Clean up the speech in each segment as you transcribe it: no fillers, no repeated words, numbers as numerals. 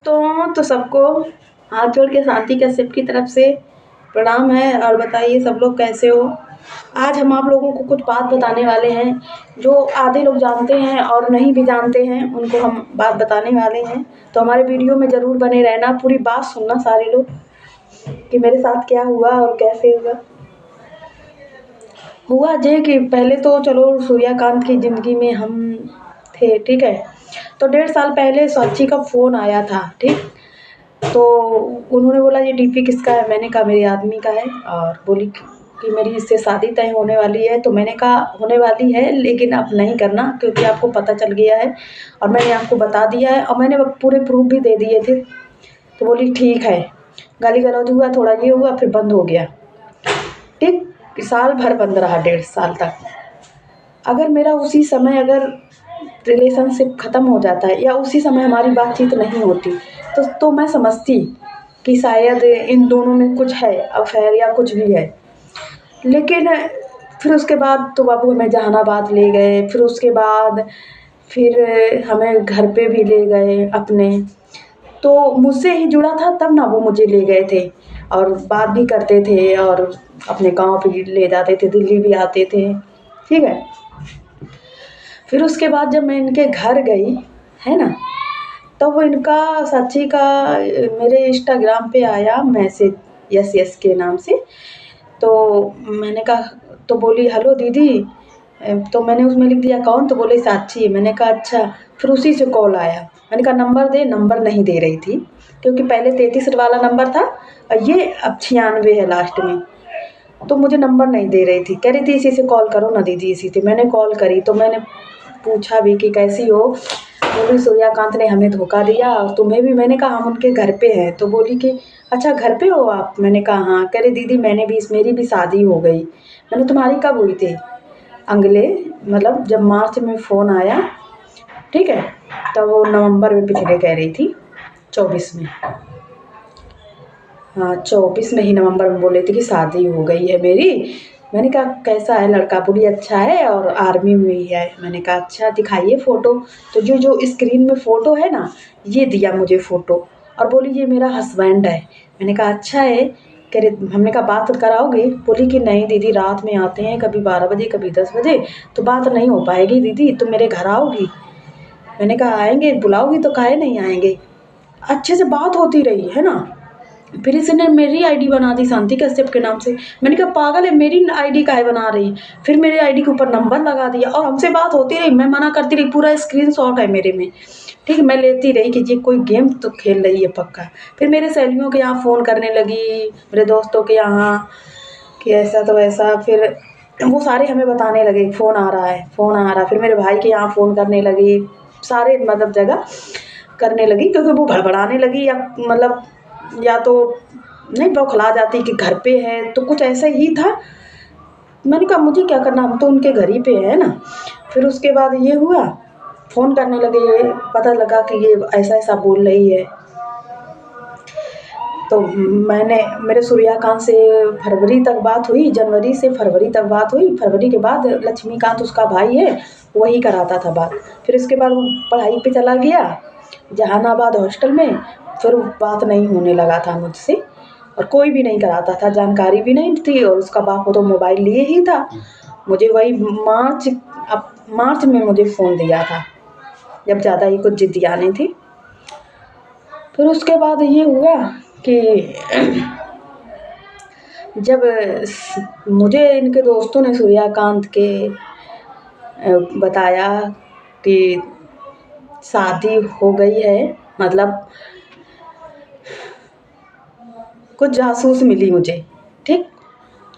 तो सबको हाथ जोड़ के शांति कश्यप की तरफ से प्रणाम है। और बताइए सब लोग कैसे हो। आज हम आप लोगों को कुछ बात बताने वाले हैं जो आधे लोग जानते हैं और नहीं भी जानते हैं, उनको हम बात बताने वाले हैं। तो हमारे वीडियो में ज़रूर बने रहना, पूरी बात सुनना सारे लोग कि मेरे साथ क्या हुआ और कैसे हुआ जे कि पहले तो चलो सूर्यकांत की ज़िंदगी में हम थे, ठीक है। तो 1.5 साल पहले साक्षी का फ़ोन आया था, ठीक। तो उन्होंने बोला ये डीपी किसका है, मैंने कहा मेरे आदमी का है। और बोली कि मेरी इससे शादी तय होने वाली है। तो मैंने कहा होने वाली है लेकिन अब नहीं करना, क्योंकि आपको पता चल गया है और मैंने आपको बता दिया है और मैंने पूरे प्रूफ भी दे दिए थे। तो बोली ठीक है। गाली गलौज हुआ, थोड़ा ये हुआ, फिर बंद हो गया, ठीक। साल भर बंद रहा, 1.5 साल तक। अगर मेरा उसी समय अगर रिलेशनशिप ख़त्म हो जाता है या उसी समय हमारी बातचीत नहीं होती तो मैं समझती कि शायद इन दोनों में कुछ है, अफेयर या कुछ भी है। लेकिन फिर उसके बाद तो बाबू हमें जहानाबाद ले गए, फिर उसके बाद फिर हमें घर पे भी ले गए अपने। तो मुझसे ही जुड़ा था तब ना वो मुझे ले गए थे और बात भी करते थे और अपने गांव भी ले जाते थे, दिल्ली भी आते थे, ठीक है। फिर उसके बाद जब मैं इनके घर गई, है ना, तब वो इनका साक्षी का मेरे इंस्टाग्राम पे आया मैसेज, यस यस के नाम से। तो मैंने कहा, तो बोली हेलो दीदी। तो मैंने उसमें लिख दिया कौन, तो बोले साक्षी। मैंने कहा अच्छा। फिर उसी से कॉल आया। मैंने कहा नंबर दे, नंबर नहीं दे रही थी क्योंकि पहले 33 वाला नंबर था और ये अब 96 है लास्ट में। तो मुझे नंबर नहीं दे रही थी, कह रही थी इसी से कॉल करो ना दीदी, इसी से। मैंने कॉल करी तो मैंने पूछा भी कि कैसी हो। बोली सूर्यकांत ने हमें धोखा दिया और तुम्हें भी। मैंने कहा हम उनके घर पे हैं। तो बोली कि अच्छा घर पे हो आप। मैंने कहा हाँ। कह रही दीदी मेरी भी शादी हो गई। मैंने तुम्हारी कब हुई थी, अगले मतलब जब मार्च में फ़ोन आया, ठीक है। तब वो नवंबर में पिछले कह रही थी 24 में, हाँ 24 में ही नवंबर में बोले थे कि शादी हो गई है मेरी। मैंने कहा कैसा है लड़का, बोली अच्छा है और आर्मी में ही है। मैंने कहा अच्छा दिखाइए फ़ोटो। तो जो जो स्क्रीन में फ़ोटो है ना, ये दिया मुझे फ़ोटो और बोली ये मेरा हस्बैंड है। मैंने कहा अच्छा है। कह रहे हमने कहा बात कराओगे। बोली कि नहीं दीदी रात में आते हैं, कभी 12 बजे कभी 10 बजे, तो बात नहीं हो पाएगी दीदी, तुम मेरे घर आओगी। मैंने कहा आएंगे, बुलाओगी तो काहे नहीं आएंगे। अच्छे से बात होती रही, है ना। फिर इसने मेरी आईडी बना दी शांति कश्यप के नाम से। मैंने कहा पागल है, मेरी आईडी काहे बना रही। फिर मेरे आईडी के ऊपर नंबर लगा दिया और हमसे बात होती रही, मैं मना करती रही, पूरा स्क्रीनशॉट है मेरे में, ठीक है। मैं लेती रही कि ये कोई गेम तो खेल रही है पक्का। फिर मेरे सहेलियों के यहाँ फ़ोन करने लगी, मेरे दोस्तों के यहाँ कि ऐसा तो वैसा। फिर वो सारे हमें बताने लगे फ़ोन आ रहा है, फ़ोन आ रहा है। फिर मेरे भाई के यहाँ फ़ोन करने लगी, सारे मतलब जगह करने लगी, क्योंकि वो भड़बड़ाने लगी या मतलब या तो नहीं बौखला जाती कि घर पे है, तो कुछ ऐसा ही था। मैंने कहा मुझे क्या करना, हम तो उनके घर ही पे है ना। फिर उसके बाद ये हुआ, फ़ोन करने लगे, ये पता लगा कि ये ऐसा ऐसा बोल रही है। तो मैंने मेरे सूर्यकांत से फरवरी तक बात हुई, जनवरी से फरवरी तक बात हुई। फरवरी के बाद लक्ष्मीकांत उसका भाई है, वही कराता था बात। फिर उसके बाद वो पढ़ाई पे चला गया जहानाबाद हॉस्टल में। फिर बात नहीं होने लगा था मुझसे और कोई भी नहीं कराता था, जानकारी भी नहीं थी। और उसका बाप तो मोबाइल लिए ही था। मुझे वही मार्च में मुझे फ़ोन दिया था जब ज़्यादा ही कुछ ज़िद्दी आनी थी। फिर उसके बाद ये हुआ कि जब मुझे इनके दोस्तों ने सूर्यकांत के बताया कि शादी हो गई है, मतलब कुछ जासूस मिली मुझे, ठीक।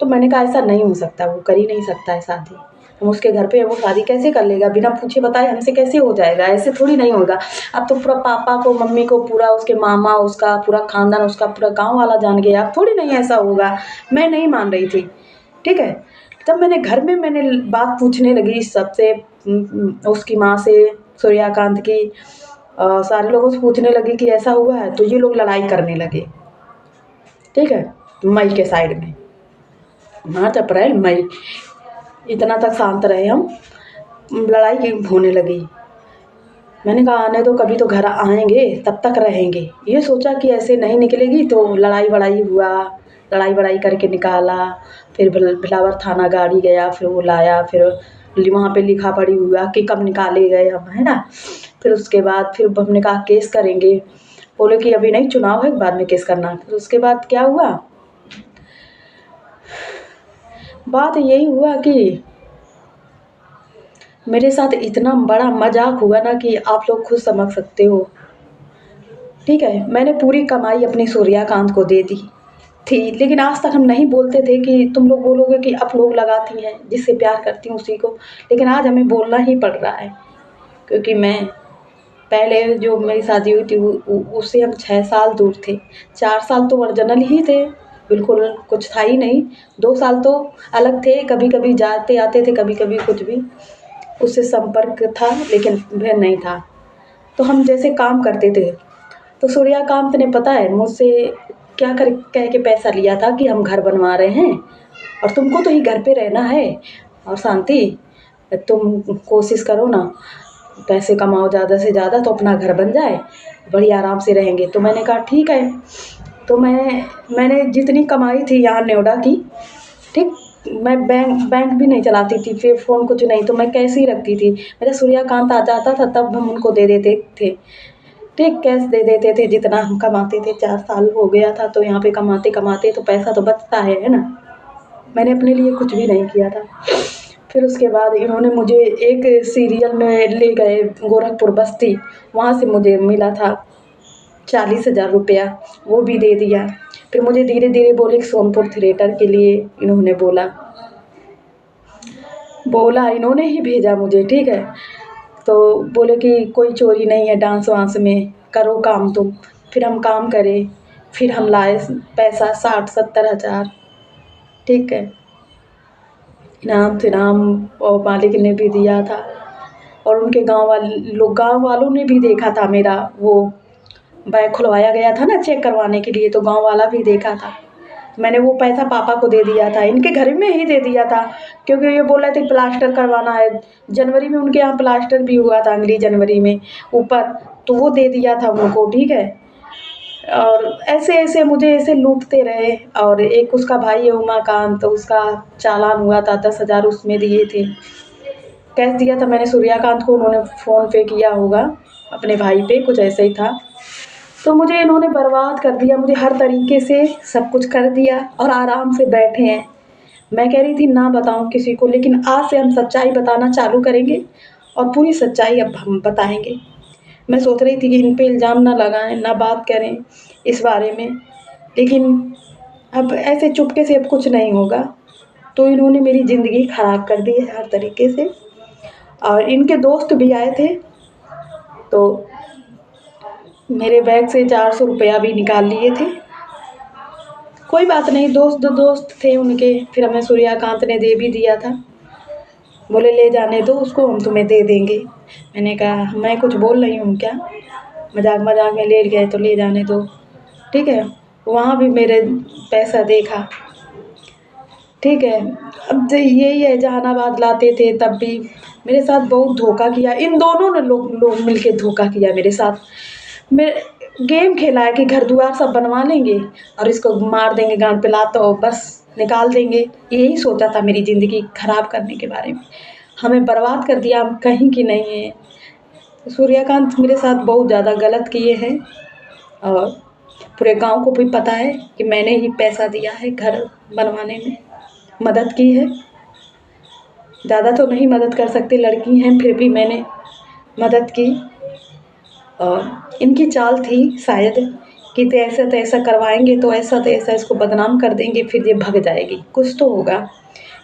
तो मैंने कहा ऐसा नहीं हो सकता, वो कर ही नहीं सकता है शादी। हम उसके घर पे है, वो शादी कैसे कर लेगा बिना पूछे बताए हमसे, कैसे हो जाएगा, ऐसे थोड़ी नहीं होगा। अब तो पूरा पापा को मम्मी को पूरा उसके मामा उसका पूरा खानदान उसका पूरा गांव वाला जान गया, अब थोड़ी नहीं ऐसा होगा। मैं नहीं मान रही थी, ठीक है। तब मैंने घर में मैंने बात पूछने लगी सबसे, उसकी माँ से, सूर्यकांत की, सारे लोगों से पूछने लगी कि ऐसा हुआ है। तो ये लोग लड़ाई करने लगे, ठीक है। मई के साइड में, मार्च अप्रैल मई इतना तक शांत रहे हम, लड़ाई की होने लगी। मैंने कहा आने दो, कभी तो घर आएँगे, तब तक रहेंगे। ये सोचा कि ऐसे नहीं निकलेगी तो लड़ाई-वड़ाई हुआ, लड़ाई-वड़ाई करके निकाला। फिर बिलावर थाना गाड़ी गया, फिर वो लाया, फिर वहाँ पे लिखा-पढ़ी हुआ कि कब निकाले गए हम, है ना? फिर उसके बाद फिर हमने कहा केस करेंगे। बोले कि अभी नहीं, चुनाव है, बाद में केस करना। फिर उसके बाद क्या हुआ, बात यही हुआ कि मेरे साथ इतना बड़ा मज़ाक हुआ ना कि आप लोग खुद समझ सकते हो। ठीक है, मैंने पूरी कमाई अपनी सूर्यकांत को दे दी थी, लेकिन आज तक हम नहीं बोलते थे कि तुम लोग बोलोगे कि आप लोग लगाती हैं, जिससे प्यार करती हूँ उसी को, लेकिन आज हमें बोलना ही पड़ रहा है। क्योंकि मैं पहले जो मेरी शादी हुई थी उससे हम 6 साल दूर थे। 4 साल तो ओरिजिनल ही थे, बिल्कुल कुछ था ही नहीं। 2 साल तो अलग थे, कभी-कभी जाते आते थे, कभी-कभी कुछ भी उससे संपर्क था, लेकिन वह नहीं था। तो हम जैसे काम करते थे, तो सूर्यकांत ने पता है मुझसे क्या कर कह के पैसा लिया था कि हम घर बनवा रहे हैं और तुमको तो ही घर पे रहना है, और शांति तुम कोशिश करो ना, पैसे कमाओ ज़्यादा से ज़्यादा तो अपना घर बन जाए, बढ़िया आराम से रहेंगे। तो मैंने कहा ठीक है। तो मैंने जितनी कमाई थी यहाँ नोएडा की, ठीक, मैं बैंक बैंक भी नहीं चलाती थी, फिर फ़ोन कुछ नहीं, तो मैं कैश ही रखती थी। मेरा सूर्यकांत आ जाता था तब हम उनको दे देते थे, ठीक, कैश दे देते थे जितना हम कमाते थे। 4 साल हो गया था तो यहाँ पे कमाते-कमाते तो पैसा तो बचता है ना? मैंने अपने लिए कुछ भी नहीं किया था। फिर उसके बाद इन्होंने मुझे एक सीरियल में ले गए गोरखपुर बस्ती, वहाँ से मुझे मिला था 40,000 रुपया, वो भी दे दिया। फिर मुझे धीरे-धीरे बोले कि सोनपुर थिएटर के लिए इन्होंने बोला। बोला इन्होंने ही भेजा मुझे, ठीक है? तो बोले कि कोई चोरी नहीं है डांस-वांस में, करो काम तुम। फिर हम काम करे, फिर हम लाए पैसा 60-70 हज़ार, ठीक है? इनाम-तिनाम और मालिक ने भी दिया था, और उनके गाँव वालों ने भी देखा था मेरा वो बैंक खुलवाया गया था ना चेक करवाने के लिए, तो गाँव वाला भी देखा था। मैंने वो पैसा पापा को दे दिया था, इनके घर में ही दे दिया था, क्योंकि ये बोल रहे थे प्लास्टर करवाना है। जनवरी में उनके यहाँ प्लास्टर भी हुआ था, अगली जनवरी में ऊपर, तो वो दे दिया था उनको, ठीक है? और ऐसे-ऐसे मुझे ऐसे लूटते रहे। और एक उसका भाई है उमाकांत, तो उसका चालान हुआ था 10,000, उसमें दिए थे। कैश दिया था मैंने सूर्यकांत को, उन्होंने फ़ोन पे किया होगा अपने भाई पे, कुछ ऐसा ही था। तो मुझे इन्होंने बर्बाद कर दिया, मुझे हर तरीके से सब कुछ कर दिया और आराम से बैठे हैं। मैं कह रही थी ना बताऊँ किसी को, लेकिन आज से हम सच्चाई बताना चालू करेंगे और पूरी सच्चाई अब हम बताएँगे। मैं सोच रही थी कि इन पे इल्ज़ाम ना लगाएँ, ना बात करें इस बारे में, लेकिन अब ऐसे चुपके से अब कुछ नहीं होगा। तो इन्होंने मेरी ज़िंदगी ख़राब कर दी है हर तरीके से। और इनके दोस्त भी आए थे, तो मेरे बैग से 400 रुपया भी निकाल लिए थे। कोई बात नहीं, दोस्त थे उनके, फिर हमें सूर्यकांत ने दे भी दिया था। बोले ले जाने दो उसको, हम तुम्हें दे देंगे। मैंने कहा मैं कुछ बोल रही हूँ क्या? मज़ाक में ले गए तो ले जाने दो, ठीक है? वहाँ भी मेरे पैसा देखा, ठीक है? अब यही है, जहानाबाद लाते थे तब भी मेरे साथ बहुत धोखा किया। इन दोनों ने लोग मिल के धोखा किया मेरे साथ। मैं गेम खेला है कि घर-द्वार सब बनवा लेंगे और इसको मार देंगे गाँड पे लात और बस निकाल देंगे। यही सोचा था मेरी ज़िंदगी खराब करने के बारे में। हमें बर्बाद कर दिया, हम कहीं की नहीं हैं। सूर्यकांत मेरे साथ बहुत ज़्यादा गलत किए हैं, और पूरे गाँव को भी पता है कि मैंने ही पैसा दिया है घर बनवाने में, मदद की है। ज़्यादा तो नहीं मदद कर सकती, लड़की हैं, फिर भी मैंने मदद की। और इनकी चाल थी शायद कि ऐसा-तैसा करवाएँगे तो ऐसा-तैसा इसको बदनाम कर देंगे, फिर ये भग जाएगी, कुछ तो होगा।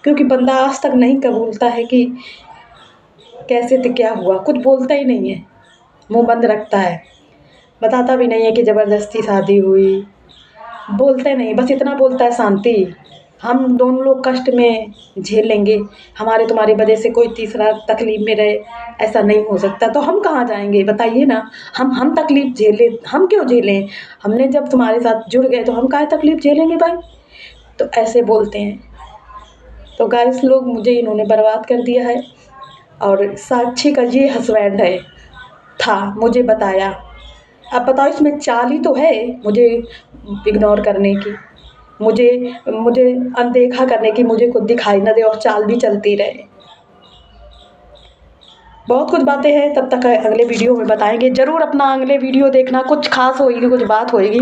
क्योंकि बंदा आज तक नहीं कबूलता है कि कैसे थे, क्या हुआ, कुछ बोलता ही नहीं है, मुँह बंद रखता है। बताता भी नहीं है कि ज़बरदस्ती शादी हुई, बोलता ही नहीं, बस इतना बोलता है शांति, हम दोनों लोग कष्ट में झेल लेंगे, हमारे तुम्हारी वजह से कोई तीसरा तकलीफ़ में रहे, ऐसा नहीं हो सकता। तो हम कहाँ जाएँगे बताइए ना? हम तकलीफ़ झेलें, हम क्यों झेलें? हमने जब तुम्हारे साथ जुड़ गए तो हम काहे तकलीफ़ झेलेंगे भाई? तो ऐसे बोलते हैं। तो गाइस लोग, मुझे इन्होंने बर्बाद कर दिया है। और साक्षी का ये हस्बैंड है, था मुझे बताया। अब बताओ इसमें चाल ही तो है मुझे इग्नोर करने की, मुझे मुझे अनदेखा करने की, मुझे खुद दिखाई ना दे और चाल भी चलती रहे। बहुत कुछ बातें हैं, तब तक अगले वीडियो में बताएँगे। ज़रूर अपना अगले वीडियो देखना, कुछ ख़ास होएगी, कुछ बात होएगी।